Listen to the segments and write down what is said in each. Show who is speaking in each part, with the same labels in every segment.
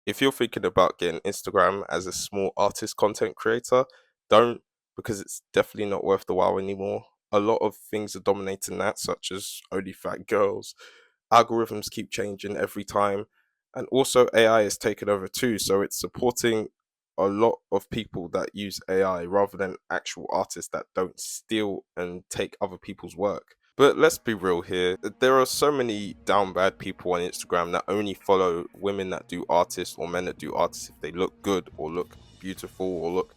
Speaker 1: If you're thinking about getting Instagram as a small artist content creator, don't, because it's definitely not worth the while anymore. A lot of things are dominating that, such as only fat girls. Algorithms keep changing every time, and also AI is taking over too, so it's supporting a lot of people that use AI rather than actual artists that don't steal and take other people's work. But let's be real here. There are so many down bad people on Instagram that only follow women that do artists or men that do artists if they look good or look beautiful or look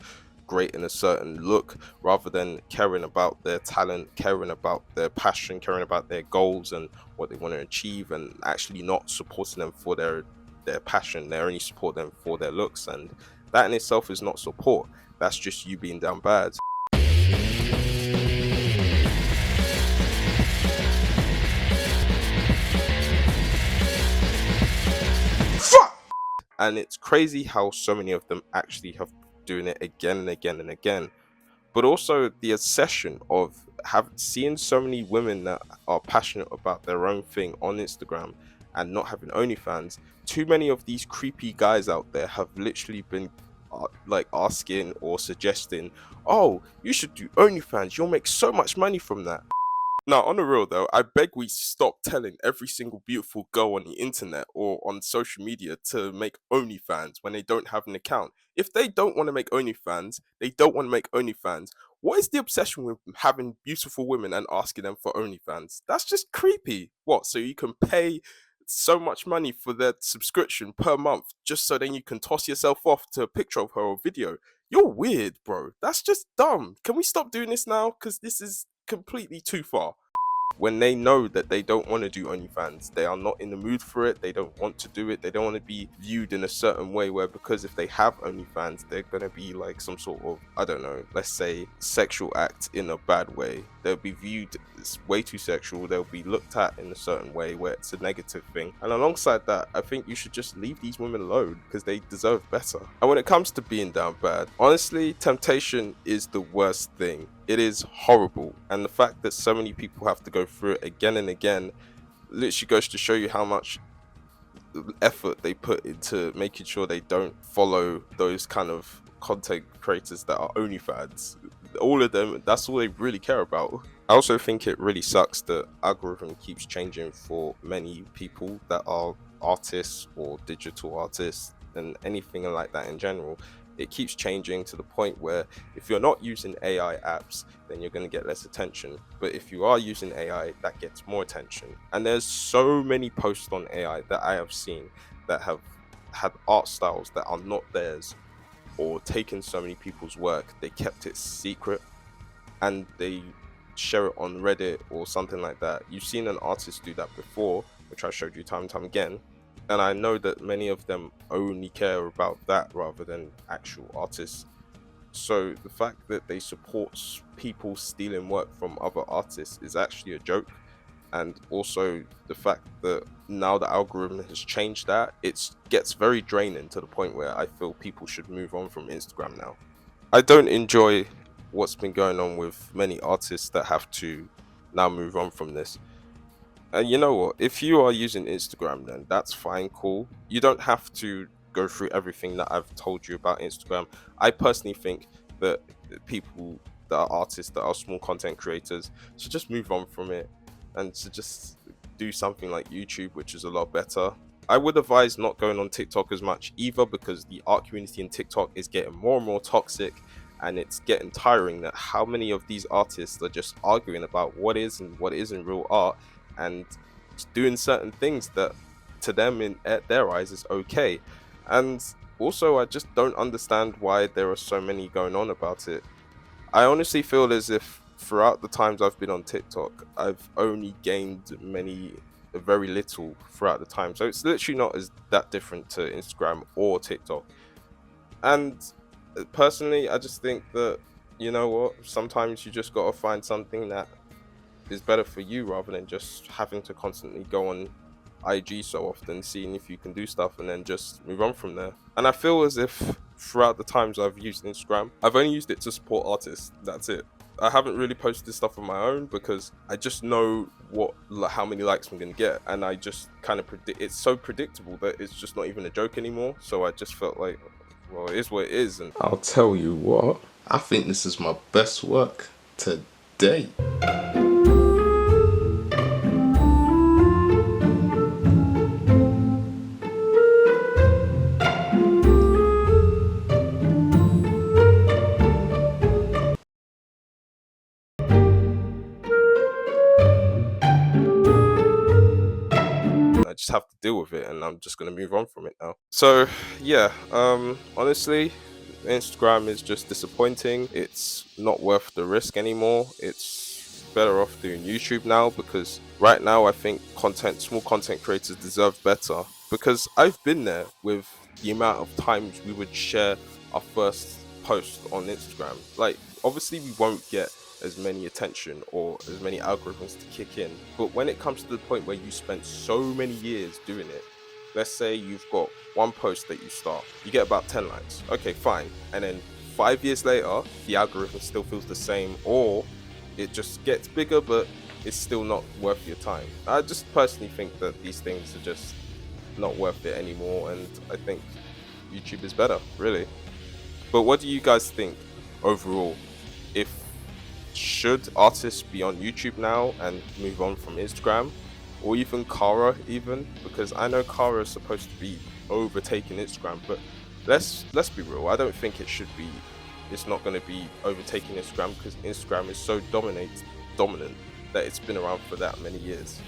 Speaker 1: great in a certain look, rather than caring about their talent, caring about their passion, caring about their goals and what they want to achieve, and actually not supporting them for their passion. They only support them for their looks, and that in itself is not support. That's just you being down bad. And it's crazy how so many of them actually have doing it again and again and again. But also the obsession of have seeing so many women that are passionate about their own thing on Instagram and not having OnlyFans. Too many of these creepy guys out there have literally been like asking or suggesting, "Oh, you should do OnlyFans. You'll make so much money from that." Now, on the real though, I beg we stop telling every single beautiful girl on the internet or on social media to make OnlyFans when they don't have an account. If they don't want to make OnlyFans, they don't want to make OnlyFans. What is the obsession with having beautiful women and asking them for OnlyFans? That's just creepy. What? So you can pay so much money for their subscription per month just so then you can toss yourself off to a picture of her or video? You're weird, bro. That's just dumb. Can we stop doing this now? Because this is completely too far. When they know that they don't want to do OnlyFans, they are not in the mood for it, they don't want to do it, they don't want to be viewed in a certain way where, because if they have OnlyFans, they're going to be like some sort of, I don't know, let's say sexual act in a bad way. They'll be viewed as way too sexual, they'll be looked at in a certain way where it's a negative thing. And alongside that, I think you should just leave these women alone because they deserve better. And when it comes to being down bad, honestly, temptation is the worst thing. It is horrible, and the fact that so many people have to go through it again and again literally goes to show you how much effort they put into making sure they don't follow those kind of content creators that are OnlyFans. All of them, that's all they really care about. I also think it really sucks that algorithm keeps changing for many people that are artists or digital artists and anything like that in general. It keeps changing to the point where if you're not using AI apps, then you're going to get less attention. But if you are using AI, that gets more attention. And there's so many posts on AI that I have seen that have had art styles that are not theirs, or taken so many people's work, they kept it secret and they share it on Reddit or something like that. You've seen an artist do that before, which I showed you time and time again. And I know that many of them only care about that rather than actual artists. So the fact that they support people stealing work from other artists is actually a joke. And also the fact that now the algorithm has changed that, it gets very draining to the point where I feel people should move on from Instagram now. I don't enjoy what's been going on with many artists that have to now move on from this. And you know what? If you are using Instagram, then that's fine, cool. You don't have to go through everything that I've told you about Instagram. I personally think that people that are artists, that are small content creators, should just move on from it and to just do something like YouTube, which is a lot better. I would advise not going on TikTok as much either, because the art community in TikTok is getting more and more toxic, and it's getting tiring that how many of these artists are just arguing about what is and what isn't real art, and doing certain things that to them in at their eyes is okay. And also I just don't understand why there are so many going on about it. I honestly feel as if throughout the times I've been on TikTok, I've only gained very little throughout the time. So it's literally not as that different to Instagram or TikTok. And personally, I just think that, you know what, sometimes you just gotta find something that is better for you rather than just having to constantly go on IG so often, seeing if you can do stuff and then just move on from there. And I feel as if throughout the times I've used Instagram, I've only used it to support artists. That's it. I haven't really posted stuff on my own because I just know how many likes I'm gonna get, and I just kind of predict. It's so predictable that it's just not even a joke anymore. So I just felt like, well, it is what it is, and
Speaker 2: I'll tell you what, I think this is my best work to date.
Speaker 1: I just have to deal with it, and I'm just gonna move on from it now. So yeah, honestly, Instagram is just disappointing. It's not worth the risk anymore. It's better off doing YouTube now, because right now I think small content creators deserve better, because I've been there with the amount of times we would share our first post on Instagram. Like, obviously we won't get as many attention or as many algorithms to kick in, but when it comes to the point where you spent so many years doing it, let's say you've got one post that you start, you get about 10 likes, okay, fine, and then 5 years later the algorithm still feels the same, or it just gets bigger but it's still not worth your time. I just personally think that these things are just not worth it anymore, and I think YouTube is better, really. But what do you guys think overall? If Should artists be on YouTube now and move on from Instagram, or even Kara, even, because I know Kara is supposed to be overtaking Instagram, but let's be real. I don't think it should be. It's not going to be overtaking Instagram, because Instagram is so dominant that it's been around for that many years.